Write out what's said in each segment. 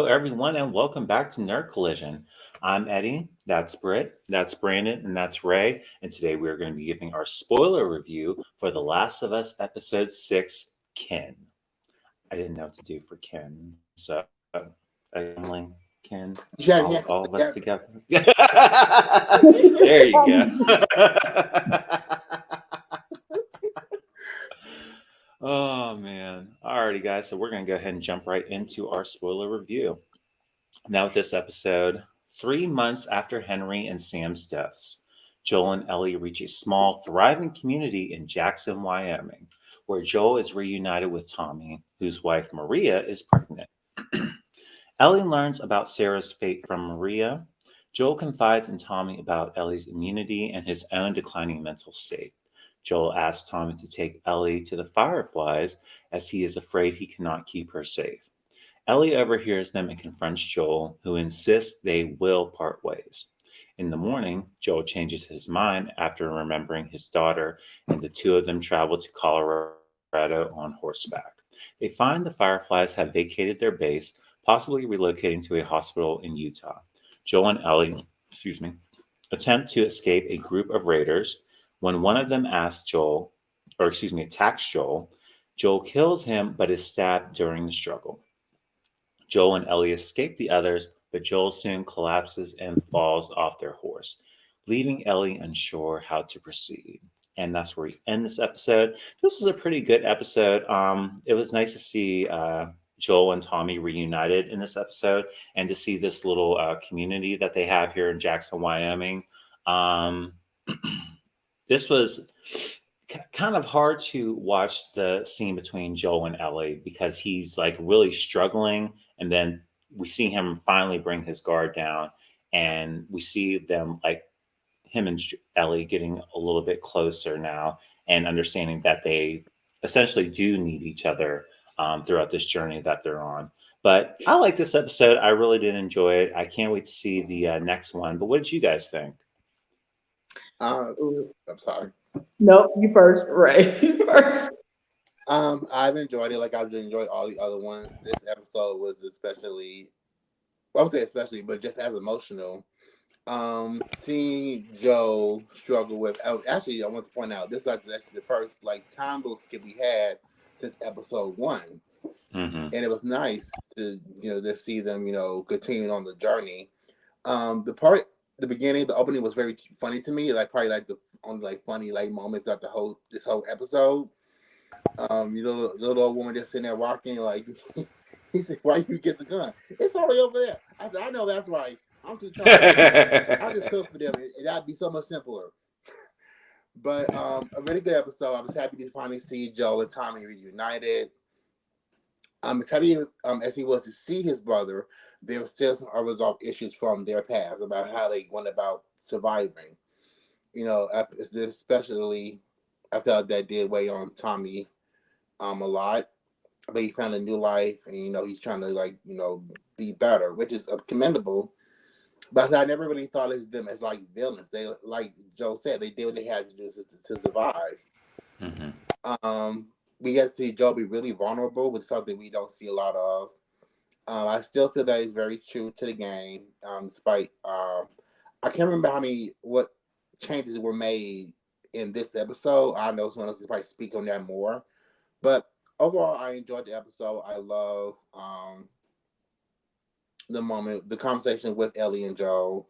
Hello, everyone, and welcome back to Nerd Collision. I'm Eddie, that's Britt, that's Brandon, and that's Ray. And today we're going to be giving our spoiler review for The Last of Us Episode 6, Kin. I didn't know what to do for Kin, so family, Kin, You should have all your of hands us together. together. There you go. Oh man. Alrighty guys, so we're gonna go ahead and jump right into our spoiler review. Now with this episode, 3 months after Henry and Sam's deaths, Joel and Ellie reach a small, thriving community in Jackson, Wyoming, where Joel is reunited with Tommy, whose wife Maria is pregnant. Ellie learns about Sarah's fate from Maria. Joel confides in Tommy about Ellie's immunity and his own declining mental state. Joel asks Tommy to take Ellie to the Fireflies as he is afraid he cannot keep her safe. Ellie overhears them and confronts Joel, who insists they will part ways. In the morning, Joel changes his mind after remembering his daughter, and the two of them travel to Colorado on horseback. They find the Fireflies have vacated their base, possibly relocating to a hospital in Utah. Joel and Ellie, excuse me, attempt to escape a group of raiders. When one of them attacks Joel, Joel kills him but is stabbed during the struggle. Joel and Ellie escape the others, but Joel soon collapses and falls off their horse, leaving Ellie unsure how to proceed. And that's where we end this episode. This is a pretty good episode. It was nice to see Joel and Tommy reunited in this episode, and to see this little community that they have here in Jackson, Wyoming. Um, this was kind of hard to watch the scene between Joel and Ellie because he's like really struggling, and then we see him finally bring his guard down, and we see them like him and Ellie getting a little bit closer now and understanding that they essentially do need each other throughout this journey that they're on. But I like this episode. I really did enjoy it. I can't wait to see the next one. But what did you guys think? I'm sorry. Nope, you first, Ray. You first. I've enjoyed it like I've enjoyed all the other ones. This episode was especially, well, I would say especially, but just as emotional. Seeing Joe struggle with, actually, I want to point out this is actually the first like time loop skip we had since episode one, Mm-hmm. and it was nice to to see them continuing on the journey. The part, the beginning, the opening was very funny to me. Like probably like the only like funny like moment throughout the whole this whole episode. The little old woman just sitting there rocking like he said, "Why you get the gun? It's already over there." I said, "I know that's right. I'm too tired. I'll just cook for them. That'd be so much simpler." But a really good episode. I was happy to finally see Joe and Tommy reunited. As happy as he was to see his brother, there were still some unresolved issues from their past about how they went about surviving. Especially I felt that did weigh on Tommy a lot. But he found a new life, and he's trying to like be better, which is commendable. But I never really thought of them as like villains. They, like Joe said, they did what they had to do to survive. Mm-hmm. We get to see Joe be really vulnerable, which is something we don't see a lot of. I still feel that he's very true to the game, despite I can't remember what changes were made in this episode. I know someone else can probably speak on that more, but overall, I enjoyed the episode. I love the moment, the conversation with Ellie and Joe,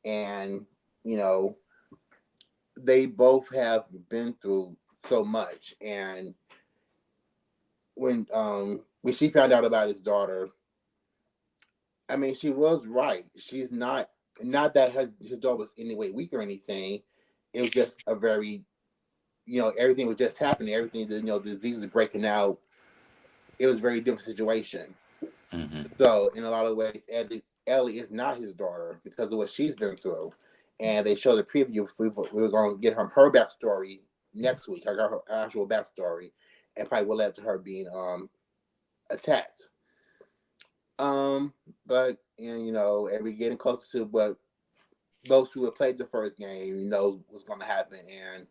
and you know, they both have been through so much. And when she found out about his daughter, I mean, she was right. She's not that his daughter was any way weak or anything. It was just a very everything was just happening. Everything the disease was breaking out. It was a very different situation. Mm-hmm. So in a lot of ways, Ellie is not his daughter because of what she's been through. And they show the preview. We were going to get her backstory next week. I got her actual backstory, and probably will lead to her being attacked. But and we're getting closer to what those who have played the first game know what's going to happen, and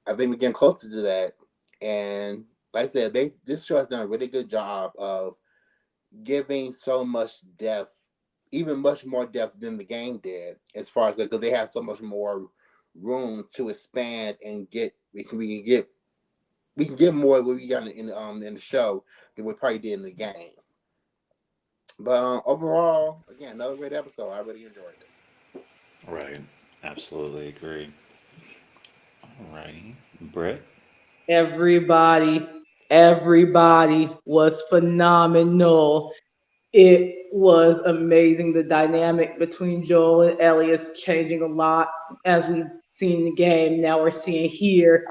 I think we're getting closer to that. And like I said, this show has done a really good job of giving so much depth, even much more depth than the game did, as far as because they have so much more room to expand and get we can get more of what we got in the show than we probably did in the game. But overall, again, another great episode. I really enjoyed it. Right. Absolutely agree. All righty. Britt? Everybody, everybody was phenomenal. It was amazing. The dynamic between Joel and Ellie is changing a lot as we've seen in the game. Now we're seeing here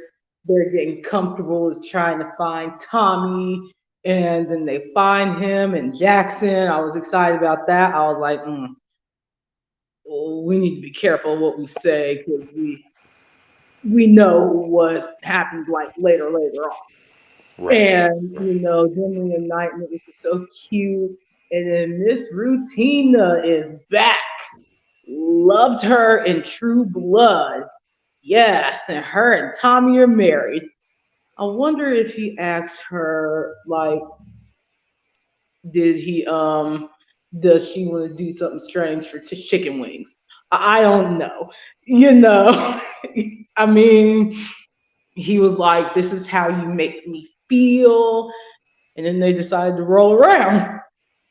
they're getting comfortable as trying to find Tommy, and then they find him and Jackson. I was excited about that. I was like, we need to be careful what we say because we know what happens like later on. Right. And then the reunitement was just so cute. And then Miss Rutina is back. Loved her in True Blood. Yes, and her and Tommy are married. I wonder if he asked her like, did he does she want to do something strange for chicken wings? I don't know. I mean, he was like, this is how you make me feel. And then they decided to roll around.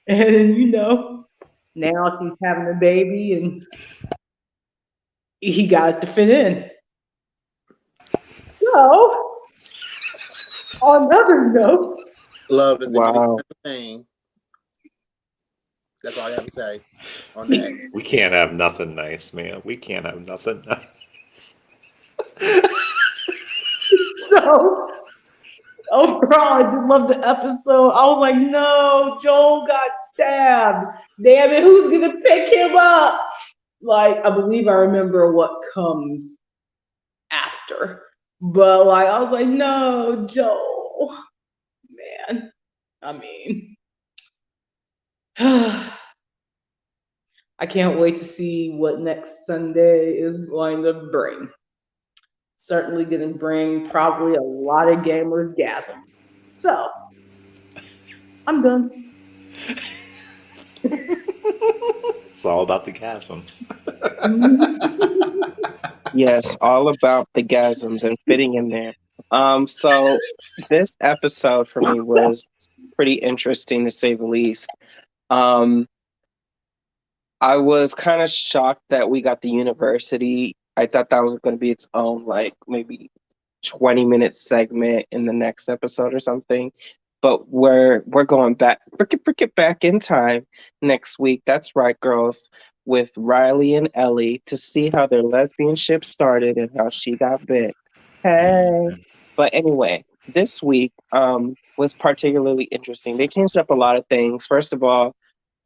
And now he's having a baby and he got to fit in. So, on other notes, love is Wow. a thing. That's all I have to say on that. We can't have nothing nice, man. We can't have nothing nice. so overall, I did love the episode. I was like, no, Joel got stabbed. Damn it, who's gonna pick him up? Like, I believe I remember what comes after. But like, I was like, no, Joel. Man. I mean, I can't wait to see what next Sunday is going to bring. Certainly going to bring probably a lot of gamers gasms. So, I'm done. It's all about the chasms. Yes, all about the gasms and fitting in there. So this episode for me was pretty interesting to say the least. I was kind of shocked that we got the university. I thought that was going to be its own, like maybe 20-minute segment in the next episode or something. But we're going back, frick it back in time next week. That's right, girls, with Riley and Ellie to see how their lesbian ship started and how she got bit. Hey. But anyway, this week was particularly interesting. They changed up a lot of things. First of all,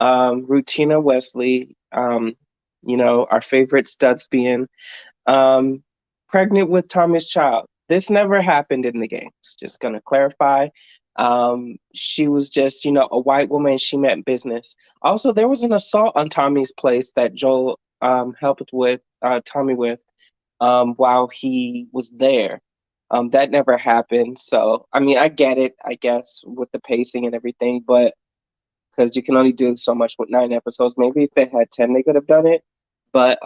Rutina Wesley, our favorite Studsbian, pregnant with Tommy's child. This never happened in the games. Just gonna clarify. She was just, a white woman. She meant business. Also, there was an assault on Tommy's place that Joel helped with Tommy with while he was there. That never happened. So, I mean, I get it, I guess, with the pacing and everything, but because you can only do so much with 9 episodes. Maybe if they had 10, they could have done it. But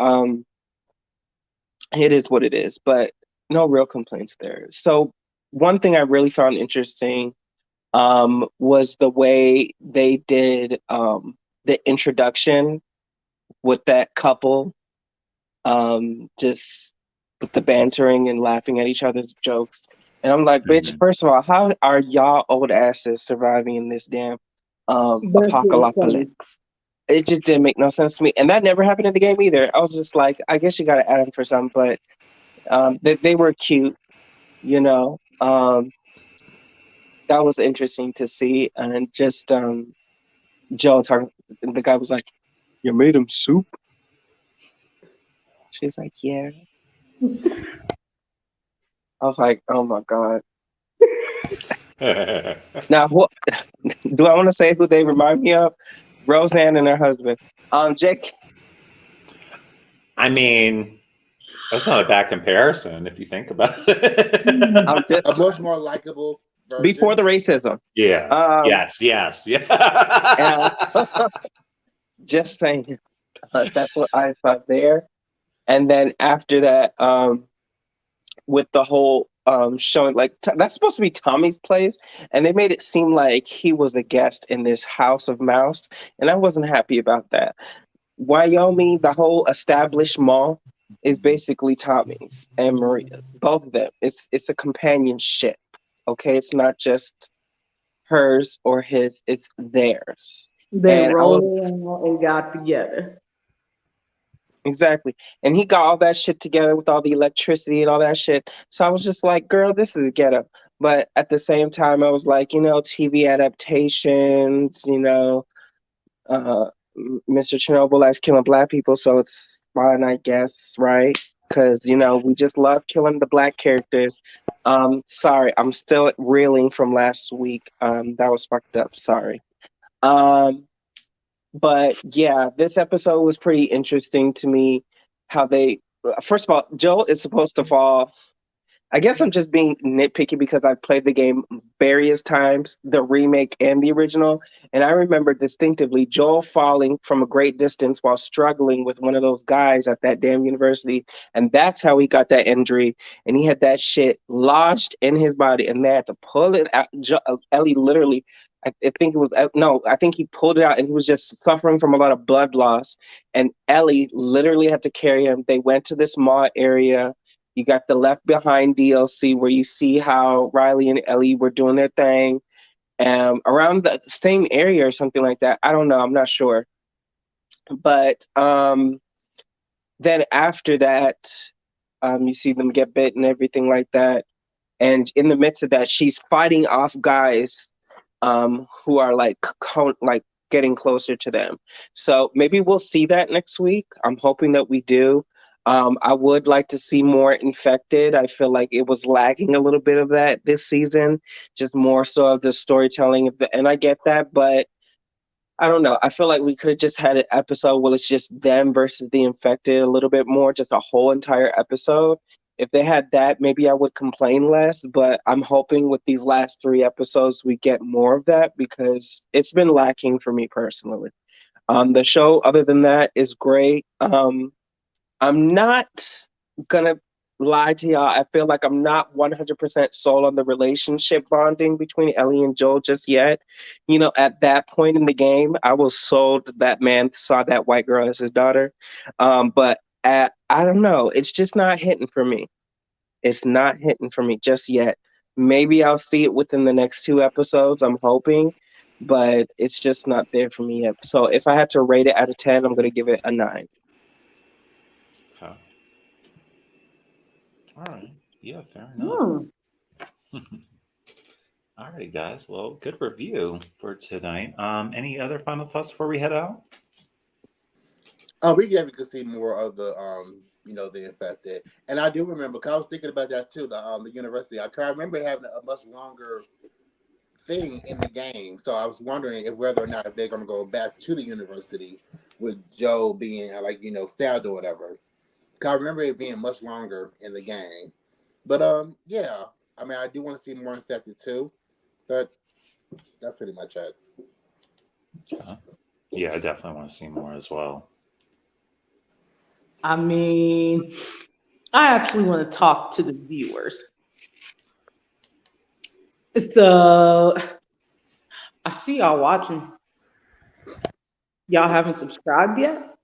it is what it is. But no real complaints there. So one thing I really found interesting was the way they did the introduction with that couple, just with the bantering and laughing at each other's jokes. And I'm like, bitch, first of all, how are y'all old asses surviving in this damn apocalypse? It just didn't make no sense to me. And that never happened in the game either. I was just like, I guess you got to add them for something. But they were cute, that was interesting to see. And just Joe talking, the guy was like, you made him soup? She's like, yeah. I was like, oh my God. Now, do I want to say who they remind me of? Roseanne and her husband. Jake. I mean, that's not a bad comparison if you think about it. A much more likable Before version. the racism. Yeah. Um, Yes. and Yeah. just saying, that's what I thought there. And then after that, with the whole showing, like that's supposed to be Tommy's place, and they made it seem like he was a guest in this House of Mouse, and I wasn't happy about that. Wyoming, the whole established mall, is basically Tommy's and Maria's, both of them. It's a companionship. Okay, it's not just hers or his, it's theirs. They And I was rolled out and got together. exactly, and he got all that shit together with all the electricity and all that shit. So I was just like, girl, this is a ghetto. But at the same time, I was like, TV adaptations, uh, Mr. Chernobyl likes killing black people, so it's fine, I guess, right? Because we just love killing the black characters. Sorry, I'm still reeling from last week. That was fucked up. Sorry. Um, but yeah, this episode was pretty interesting to me. How they, first of all, Joel is supposed to fall. I guess I'm just being nitpicky because I've played the game various times, the remake and the original. And I remember distinctively Joel falling from a great distance while struggling with one of those guys at that damn university. And that's how he got that injury. And he had that shit lodged in his body and they had to pull it out. Ellie literally, I think it was, no, I think he pulled it out and he was just suffering from a lot of blood loss. And Ellie literally had to carry him. They went to this mall area. You got the Left Behind DLC where you see how Riley and Ellie were doing their thing around the same area or something like that. I don't know. I'm not sure. But then after that, you see them get bit and everything like that. And in the midst of that, she's fighting off guys who are like getting closer to them. So maybe we'll see that next week. I'm hoping that we do. I would like to see more infected. I feel like it was lagging a little bit of that this season, just more so of the storytelling of and I get that, but I don't know. I feel like we could have just had an episode where it's just them versus the infected a little bit more, just a whole entire episode. If they had that, maybe I would complain less, but I'm hoping with these last 3 episodes we get more of that because it's been lacking for me personally. The show, other than that, is great. I'm not gonna lie to y'all. I feel like I'm not 100% sold on the relationship bonding between Ellie and Joel just yet. At that point in the game, I was sold that man saw that white girl as his daughter. But I don't know. It's just not hitting for me. It's not hitting for me just yet. Maybe I'll see it within the next 2 episodes. I'm hoping, but it's just not there for me yet. So if I had to rate it out of 10, I'm gonna give it a 9. Okay. All right. Yeah, fair enough. Hmm. All right, guys. Well, good review for tonight. Any other final thoughts before we head out? We could see more of the the infected, and I do remember. Cause I was thinking about that too. The university. I remember having a much longer thing in the game, so I was wondering if whether or not if they're going to go back to the university with Joe being like stabbed or whatever. Cause I remember it being much longer in the game, but yeah. I mean, I do want to see more infected too, but that's pretty much it. Yeah, I definitely want to see more as well. I mean, I actually want to talk to the viewers. So I see y'all watching. Y'all haven't subscribed yet?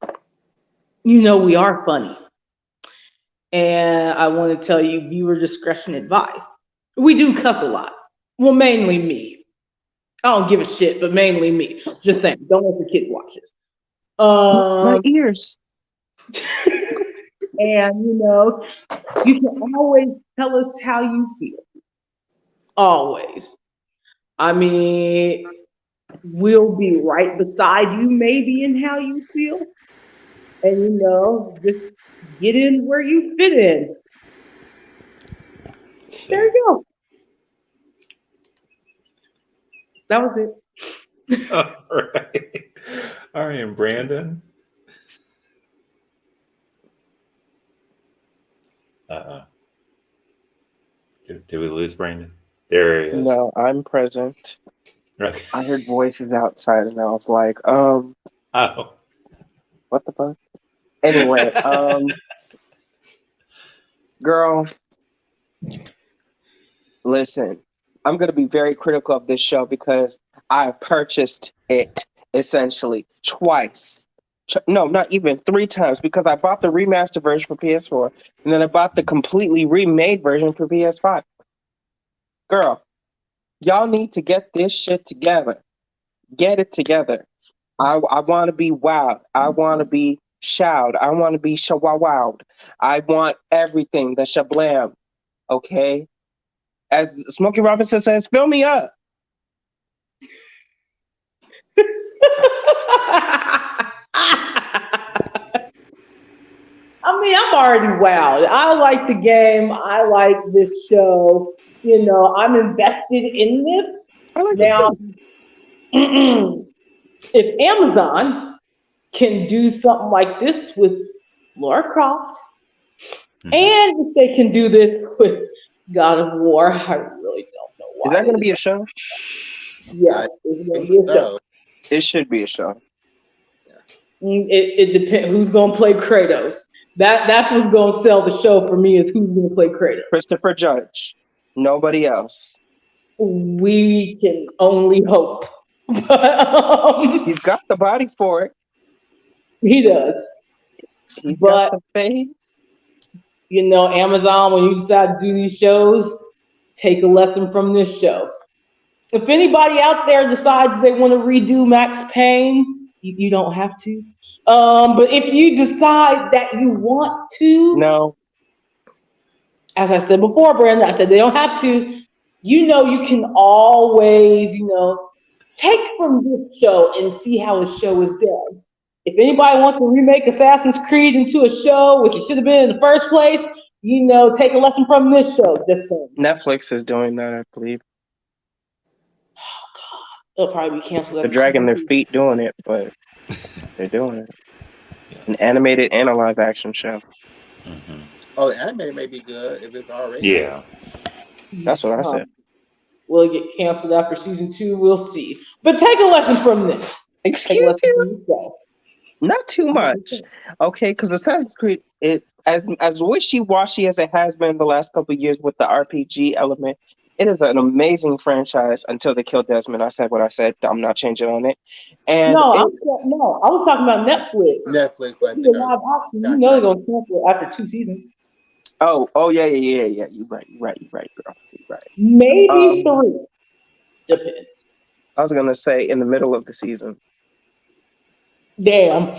We are funny. And I want to tell you viewer discretion advised. We do cuss a lot. Well, mainly me. I don't give a shit, but mainly me. Just saying, don't let the kids watch this. My ears. And you can always tell us how you feel. Always. I mean, we'll be right beside you maybe in how you feel. And just get in where you fit in. There you go. That was it. All right. All right, and Brandon. Uh-oh. Did we lose Brandon? There he is. No, I'm present. Okay. I heard voices outside, and I was like, Oh. what the fuck? Anyway, girl, listen, I'm gonna be very critical of this show because I purchased it essentially twice. No, not even 3 times, because I bought the remastered version for PS4, and then I bought the completely remade version for PS5. Girl, y'all need to get this shit together. Get it together. I want to be wowed. I want to be showed. I want to be shawowed. I want everything, the shablam. Okay? As Smokey Robinson says, fill me up. I mean, I'm already wowed. I like the game. I like this show. You know, I'm invested in this. I like Now, it too. if Amazon can do something like this with Lara Croft, Mhm. and if they can do this with God of War, I really don't know why. Is that going to be a show? Yeah, it's going to be a show. It should be a show. It depends who's going to play Kratos. That's what's going to sell the show for me, is who's going to play Kratos. Christopher Judge. Nobody else. We can only hope. He's got the body for it. He does. He's But- got the face. You know, Amazon, when you decide to do these shows, take a lesson from this show. If anybody out there decides they want to redo Max Payne, you don't have to. But if you decide that you want to, No. as I said before, Brandon, I said they don't have to. You know, you can always, take from this show and see how a show is done. If anybody wants to remake Assassin's Creed into a show, which it should have been in the first place, take a lesson from this show. Just saying. Netflix is doing that, I believe. Oh God, it'll probably be canceled. They're dragging their feet doing it, but they're doing it. An animated and a live action show. Mhm. Oh, the animated may be good if it's already. Yeah. That's what I said. Will it get canceled after season 2? We'll see. But take a lesson from this. Take a Excuse lesson you? from this show. Not too much. Okay, because Assassin's Creed, it as wishy-washy as it has been the last couple of years with the RPG element, it is an amazing franchise until they killed Desmond. I said what I said. I'm not changing on it. And No, I was talking about Netflix. Netflix, I It's think. a live action. You know they're gonna cancel it after 2 seasons. yeah. You're right, girl. You're right. Maybe 3. Depends. I was gonna say in the middle of the season. Damn.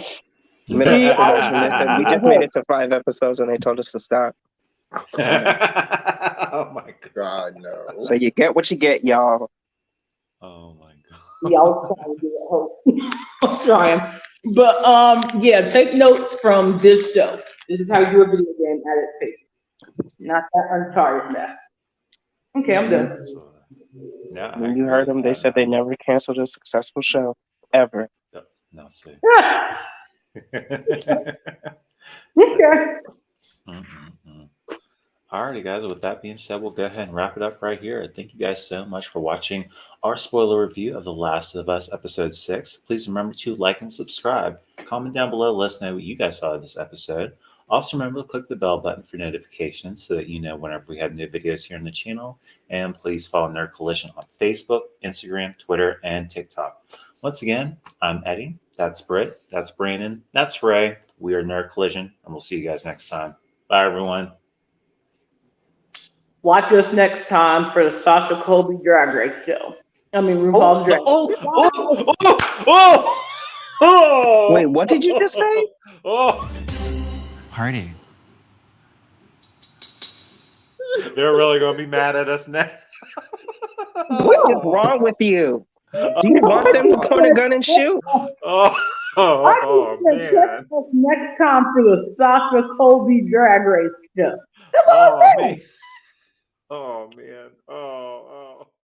Middle See, of promotion. They said we just made it to 5 episodes and they told us to stop. Oh my god. God, no. So you get what you get, y'all. Oh my god. Yeah, I was trying to do it. I was trying. But yeah, take notes from this show. This is how you do a video game adaptation. Not that Uncharted mess. Okay, I'm done. Yeah. When you heard them, they said they never canceled a successful show ever. No, see. Okay. Alrighty, guys. With that being said, we'll go ahead and wrap it up right here. Thank you guys so much for watching our spoiler review of The Last of Us Episode 6. Please remember to like and subscribe. Comment down below. Let us know what you guys saw of this episode. Also, remember to click the bell button for notifications so that you know whenever we have new videos here on the channel. And please follow Nerd Collision on Facebook, Instagram, Twitter, and TikTok. Once again, I'm Eddie. That's Britt. That's Brandon. That's Ray. We are Nerd Collision, and we'll see you guys next time. Bye, everyone. Watch us next time for the Sasha Colby Drag Race show. I mean, RuPaul's Drag Race. Wait, what did you just say? Party. They're really going to be mad at us now. What is wrong with you? Do you want them to point a gun and shoot? Man. Next time for the Sasha Colby Drag Race show. That's all I'm saying. Oh, man. Oh.